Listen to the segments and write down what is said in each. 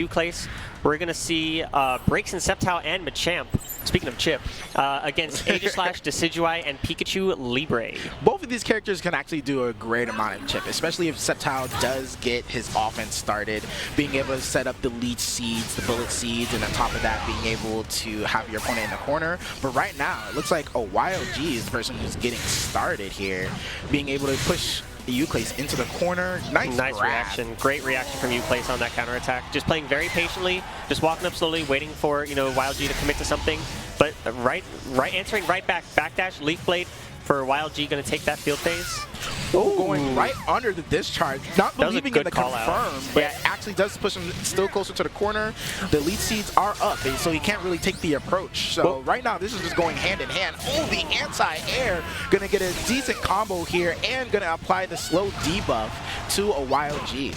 Euclase, we're going to see Breaks and Sceptile and Machamp, speaking of Chip, against Aegislash, Decidueye, and Pikachu Libre. Both of these characters can actually do a great amount of Chip, especially if Sceptile does get his offense started, being able to set up the Leech Seeds, the Bullet Seeds, and on top of that, being able to have your opponent in the corner. But right now, it looks like a YLG is the person who's getting started here, being able to push Euclase into the corner. Nice reaction. Great reaction from Euclase on that counterattack. Just playing very patiently, just walking up slowly, waiting for, YLG to commit to something. But answering right back. Backdash, Leaf Blade for YLG, going to take that field phase. Oh, going right under the discharge. Not believing in the confirm, but it actually does push him still closer to the corner. The Leech Seeds are up, so he can't really take the approach. So right now, this is just going hand in hand. Oh, the anti-air. Going to get a decent combo here and going to apply the slow debuff to a YLG.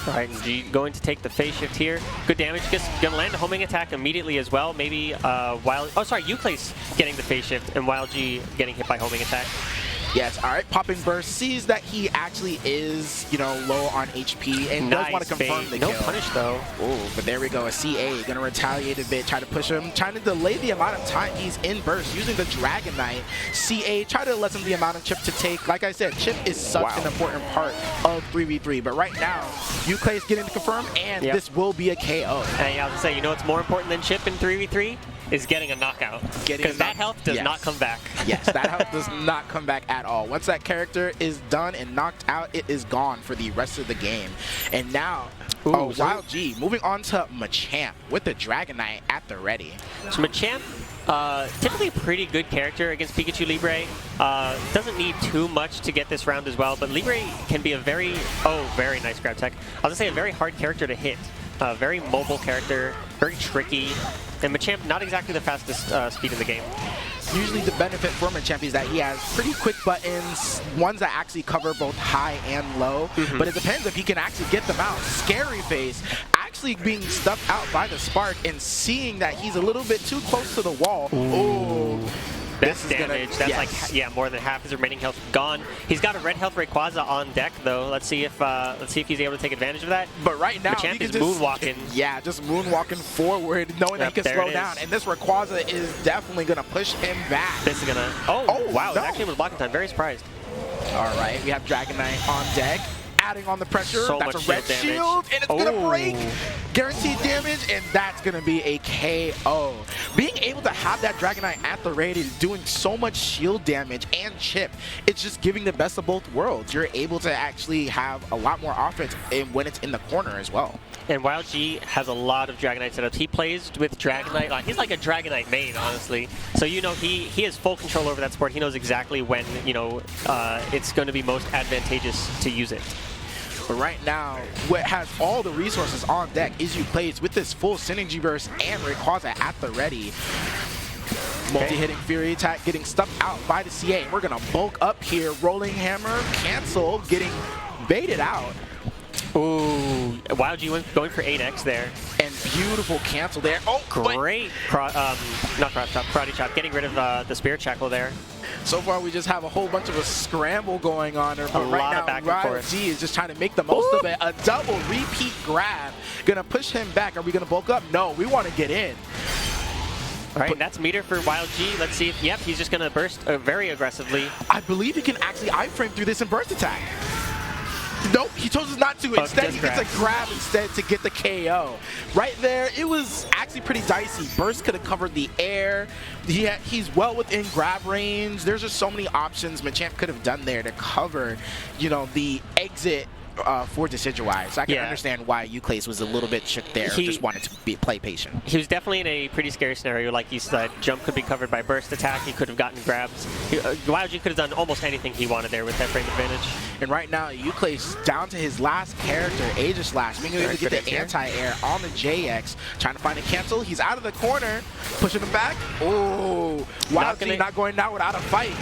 All right, and G going to take the phase shift here. Good damage. Just gonna land a homing attack immediately as well. Maybe Euclase getting the phase shift and YLG getting hit by homing attack. Yes, all right, popping burst, sees that he actually is, low on HP and does want to confirm the kill. No punish though. Oh, but there we go, a CA gonna retaliate a bit, try to push him, trying to delay the amount of time he's in burst using the Dragon Knight. CA, try to lessen the amount of chip to take. Like I said, chip is such an important part of 3v3, but right now, Euclase getting to confirm, and this will be a KO. Hey, I was gonna say, what's more important than chip in 3v3? Is getting a knockout. Because that health does not come back. Yes, that health does not come back at all. Once that character is done and knocked out, it is gone for the rest of the game. And now, YLG moving on to Machamp with the Dragon Knight at the ready. So Machamp, typically a pretty good character against Pikachu Libre. Doesn't need too much to get this round as well, but Libre can be a very nice grab tech. I was gonna say a very hard character to hit. Very mobile character, very tricky, and Machamp not exactly the fastest speed in the game. Usually the benefit for Machamp is that he has pretty quick buttons, ones that actually cover both high and low, but it depends if he can actually get them out. Scary Face actually being stuffed out by the Spark and seeing that he's a little bit too close to the wall. Oh. That's damage. That's like more than half his remaining health gone. He's got a red health Rayquaza on deck though. Let's see if he's able to take advantage of that. But right now, Machamp is moonwalking. Yeah, just moonwalking forward, knowing that he can slow down. And this Rayquaza is definitely gonna push him back. This is gonna. Oh wow! It actually was blocking time. Very surprised. All right, we have Dragon Knight on deck. Adding on the pressure, that's a red shield, and it's gonna break. Guaranteed damage, and that's gonna be a KO. Being able to have that Dragon Knight at the ready, doing so much shield damage and chip, it's just giving the best of both worlds. You're able to actually have a lot more offense when it's in the corner as well. And YLG has a lot of Dragon Knight setups. He plays with Dragon Knight. He's like a Dragon Knight main, honestly. So he has full control over that sport. He knows exactly when it's going to be most advantageous to use it. But right now, what has all the resources on deck is Euclase with this full Synergy Burst and Rayquaza at the ready. Multi-hitting Fury attack getting stuffed out by the CA. We're going to bulk up here. Rolling Hammer, cancel, getting baited out. Ooh, YLG going for 8x there. And beautiful cancel there. Oh, great, not cross chop, karate chop, getting rid of the Spirit Shackle there. So far, we just have a whole bunch of a scramble going on there. But right now, YLG is just trying to make the most of it. A double repeat grab. Gonna push him back. Are we gonna bulk up? No, we want to get in. All right, that's meter for YLG. Let's see if, he's just gonna burst very aggressively. I believe he can actually iframe through this and burst attack. Nope, he chose not to. Instead, he gets a grab instead to get the KO. Right there, it was actually pretty dicey. Burst could have covered the air. He's well within grab range. There's just so many options Machamp could have done there to cover, the exit for Decidueye. So I can understand why Euclase was a little bit shook there. Just wanted to play patient. He was definitely in a pretty scary scenario. Like you said, jump could be covered by burst attack. He could have gotten grabs. YLG could have done almost anything he wanted there with that frame advantage. And right now, Euclase down to his last character, Aegislash, being able to get the anti-air on the JX, trying to find a cancel. He's out of the corner, pushing him back. Oh, YLG not going down without a fight.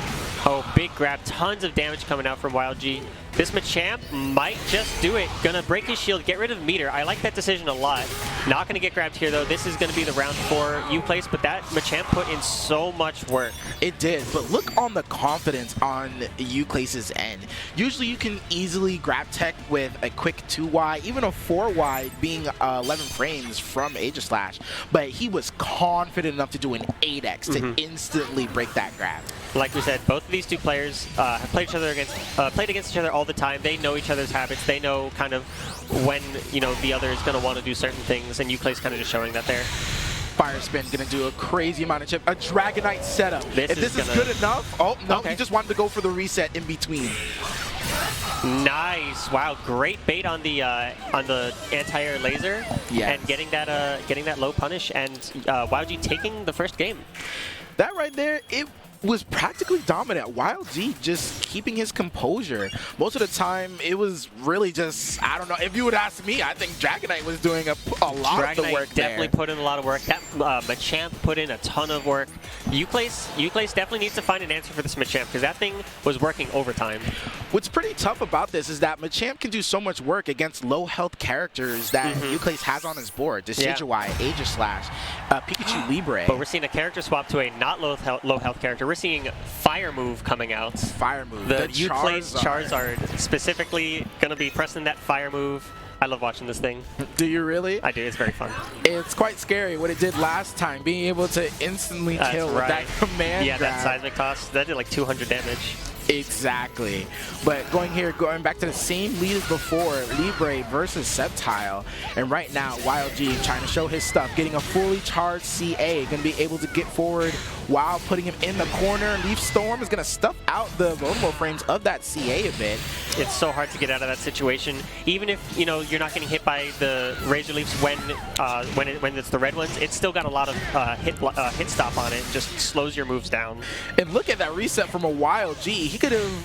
Oh, big grab. Tons of damage coming out from YLG. This Machamp might just do it. Gonna break his shield, get rid of meter. I like that decision a lot. Not gonna get grabbed here though. This is gonna be the round for Euclase, but that Machamp put in so much work. It did, but look on the confidence on Euclase's end. Usually you can easily grab tech with a quick 2Y, even a 4Y being 11 frames from Aegis Slash, but he was confident enough to do an 8x to instantly break that grab. Like we said, both of these two players have played against each other all the time. They know each other's habits. They know kind of when the other is going to want to do certain things, and Euclase kind of just showing that there. Fire Spin gonna do a crazy amount of chip. A Dragonite setup. If this is good enough, oh no, he just wanted to go for the reset in between. Nice! Wow, great bait on the anti-air laser, and getting that low punish, and YG taking the first game. That right there, it was practically dominant. YG just keeping his composure. Most of the time, it was really just, I don't know, if you would ask me, I think Dragonite was doing a lot of the work there. Definitely put in a lot of work. That Machamp put in a ton of work. Euclase definitely needs to find an answer for this Machamp, because that thing was working overtime. What's pretty tough about this is that Machamp can do so much work against low health characters that Euclase has on his board. Decidueye, Aegis Slash, Pikachu Libre. But we're seeing a character swap to a not low health character. We're seeing Fire Move coming out. Fire Move. The Euclase Charizard specifically going to be pressing that Fire Move. I love watching this thing. Do you really? I do. It's very fun. It's quite scary what it did last time, being able to instantly kill with that command grab. That seismic toss, that did like 200 damage. Exactly. But going back to the same lead as before, Libre versus Sceptile. And right now, YG trying to show his stuff, getting a fully charged CA, going to be able to get forward while putting him in the corner. Leaf Storm is going to stuff out the vulnerable frames of that CA a bit. It's so hard to get out of that situation. Even if you're not getting hit by the Razor Leafs when it's the red ones, it's still got a lot of hit stop on it. Just slows your moves down. And look at that reset from a YG.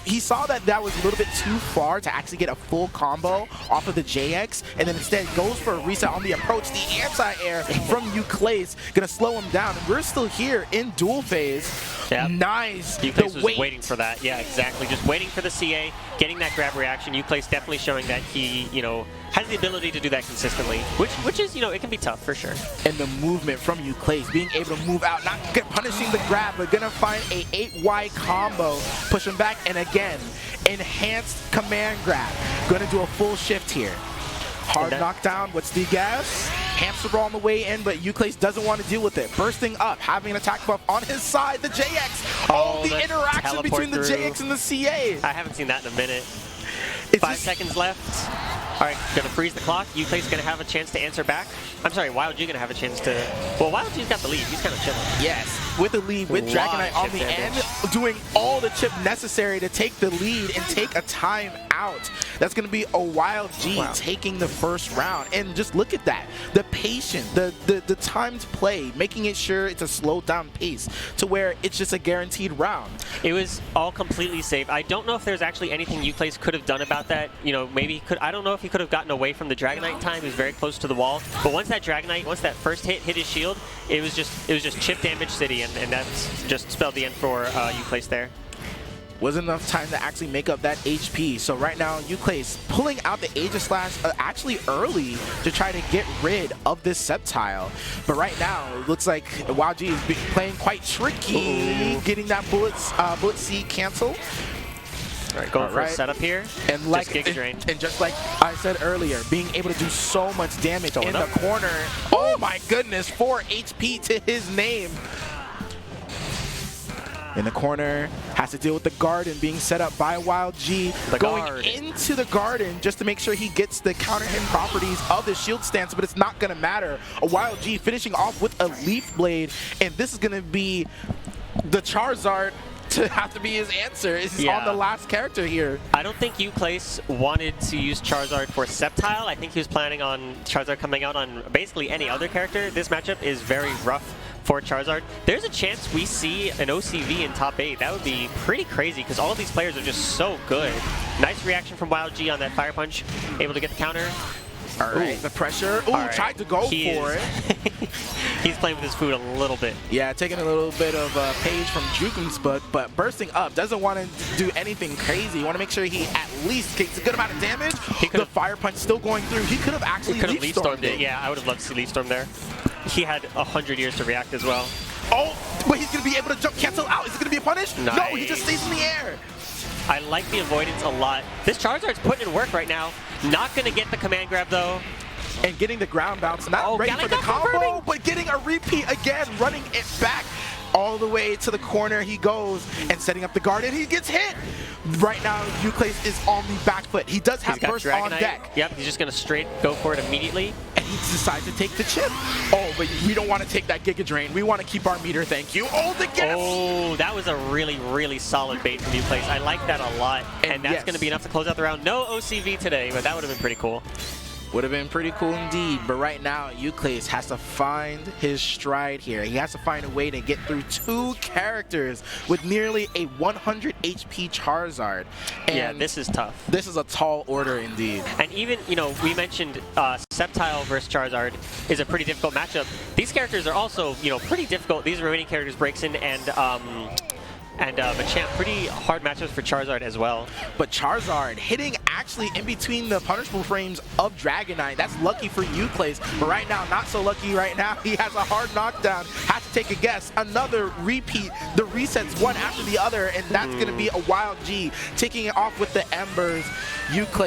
He saw that was a little bit too far to actually get a full combo off of the JX, and then instead goes for a reset on the approach. The anti-air from Euclase gonna slow him down. And we're still here in duel phase. Yep. Nice. Euclase was waiting for that. Yeah, exactly. Just waiting for the CA, getting that grab reaction. Euclase definitely showing that he, has the ability to do that consistently, which is, it can be tough for sure. And the movement from Euclase, being able to move out, not punishing the grab, but gonna find a 8Y combo, push him back, and again, enhanced command grab. Gonna do a full shift here. Hard knockdown, what's the gas? Hamster ball on the way in, but Euclase doesn't want to deal with it. Bursting up, having an attack buff on his side, the JX. Oh, the interaction between the JX and the CA. I haven't seen that in a minute. 5 seconds left. All right, gonna freeze the clock. Euclase gonna have a chance to answer back. I'm sorry, YG gonna have a chance to. Well, YG's got the lead. He's kind of chilling. Yes, with the lead, with Dragonite on the end, doing all the chip necessary to take the lead and take a time out. That's gonna be a YG taking the first round. And just look at that, the patience, the time to play, making it sure it's a slowed down pace to where it's just a guaranteed round. It was all completely safe. I don't know if there's actually anything Euclase could have done about that. Maybe he could. I don't know if he could have gotten away from the Dragonite time. He was very close to the wall. But once that first hit his shield, it was just chip damage city, and that's just spelled the end for Euclase there. Wasn't enough time to actually make up that HP. So right now, Euclase pulling out the Aegis Slash actually early to try to get rid of this Sceptile. But right now, it looks like YG is playing quite tricky, getting that Bullet Seed cancel. All right, going for a setup here. And just like I said earlier, being able to do so much damage in the corner. Oh my goodness, 4 HP to his name. In the corner, has to deal with the garden being set up by YG, going into the garden just to make sure he gets the counter hit properties of the shield stance, but it's not going to matter. A YG finishing off with a Leaf Blade, and this is going to be the Charizard to have to be his answer. Is on the last character here. I don't think Euclase wanted to use Charizard for Sceptile. I think he was planning on Charizard coming out on basically any other character. This matchup is very rough for Charizard. There's a chance we see an OCV in top 8. That would be pretty crazy because all of these players are just so good. Nice reaction from YG on that Fire Punch. Able to get the counter. All right, the pressure. Ooh, right. tried to go for it. He's playing with his food a little bit. Yeah, taking a little bit of a page from Jukun's book, but bursting up. Doesn't want to do anything crazy. You want to make sure he at least takes a good amount of damage. The fire punch still going through. He could have actually leaf stormed it. Yeah, I would have loved to see leaf storm there. He had 100 years to react as well. Oh, but he's going to be able to jump cancel out. Is it going to be a punish? Nice. No, he just stays in the air. I like the avoidance a lot. This Charizard's putting in work right now. Not going to get the command grab, though. And getting the ground bounce. Not ready for the combo, but getting a repeat again, running it back all the way to the corner. He goes and setting up the guard, and he gets hit. Right now, Euclase is on the back foot. He does have burst on deck. Yep, he's just going to straight go for it immediately. And he decides to take the chip. Oh, but we don't want to take that Giga Drain. We want to keep our meter, thank you. Oh, the guess! Oh, that was a really, really solid bait from Euclase. I like that a lot. And that's going to be enough to close out the round. No OCV today, but that would have been pretty cool. Would have been pretty cool indeed, but right now Euclase has to find his stride here. He has to find a way to get through 2 characters with nearly a 100 HP Charizard. And yeah, this is tough. This is a tall order indeed. And even, you know, we mentioned Sceptile versus Charizard is a pretty difficult matchup. These characters are also, you know, pretty difficult. These remaining characters, Braixen and Machamp, pretty hard matchups for Charizard as well. But Charizard hitting actually in between the punishable frames of Dragonite. That's lucky for Euclase, but right now, not so lucky right now. He has a hard knockdown, has to take a guess. Another repeat, the resets one after the other, and that's going to be a wild G. Taking it off with the Embers, Euclase.